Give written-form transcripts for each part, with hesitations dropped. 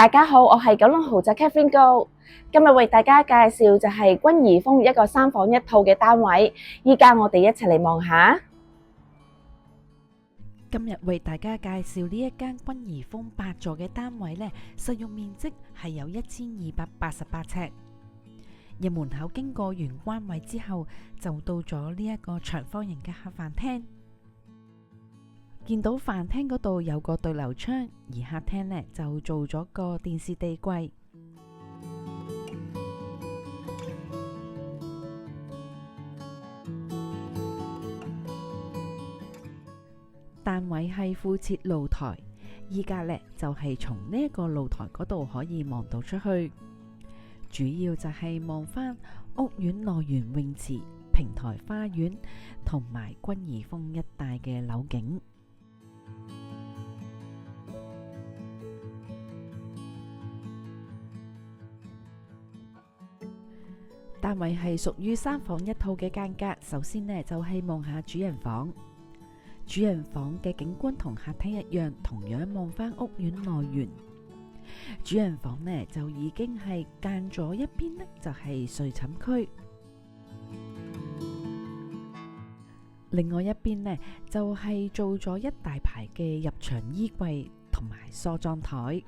大家好，我係九龍豪宅 Catherine 高，今日為大家介紹就係君怡峰一個3房1套嘅單位，依家我哋一齊嚟望下。今日為大家介紹呢一間君怡峰8座嘅單位呢，實用面積係有1288尺。入門口經過玄關位之後，就到咗呢一個長方形嘅客飯廳。見到飯廳嗰度有個對流窗，而客廳呢就做咗個電視地櫃。單位係附設露台，依家呢就係從呢一個露台嗰度可以望到出去，主要就係望返屋苑內園泳池、平台花園同埋君怡峰一帶嘅樓景。單位係屬於3房1套嘅間隔。首先呢，就係望下主人房。主人房嘅景觀同客廳一樣，同樣望返屋苑內園。主人房呢就已經係間咗一邊呢，就係睡寢區，另外一邊呢就係做咗一大排嘅入牆衣櫃同埋梳妝台。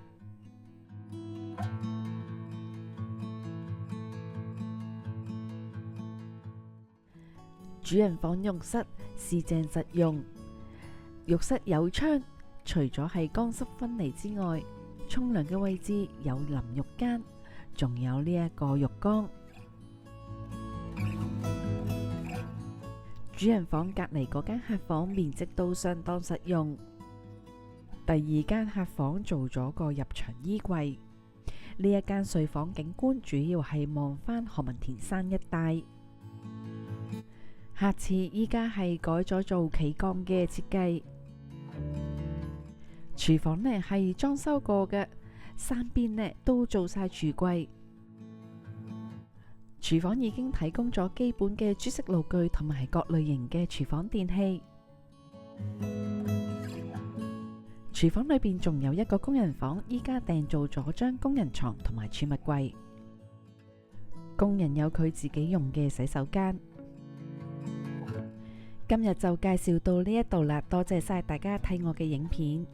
主人房浴室四正實用，浴室有窗，除咗係乾濕分離之外，沖涼嘅位置有淋浴間，仲有呢一個浴缸。主人房隔籬嗰間客房面積都相當實用。第二間客房做咗個入牆衣櫃。呢一間睡房景觀主要係望返何文田山一帶。客廁依家係改咗做企降嘅設計。廚房呢係裝修過嘅，3邊呢都做晒櫥櫃。廚房已經提供咗基本嘅豬食爐具同埋各類型嘅廚房電器。廚房裏邊仲有一個工人房，依家訂做咗張工人床同埋儲物櫃。工人有佢自己用嘅洗手間。今日就介紹到呢一度啦，多謝晒大家睇我嘅影片，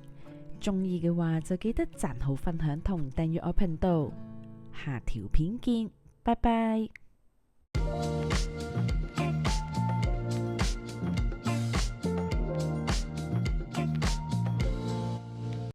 中意嘅話就記得讚好、分享同訂閱我頻道，下條片見，拜拜。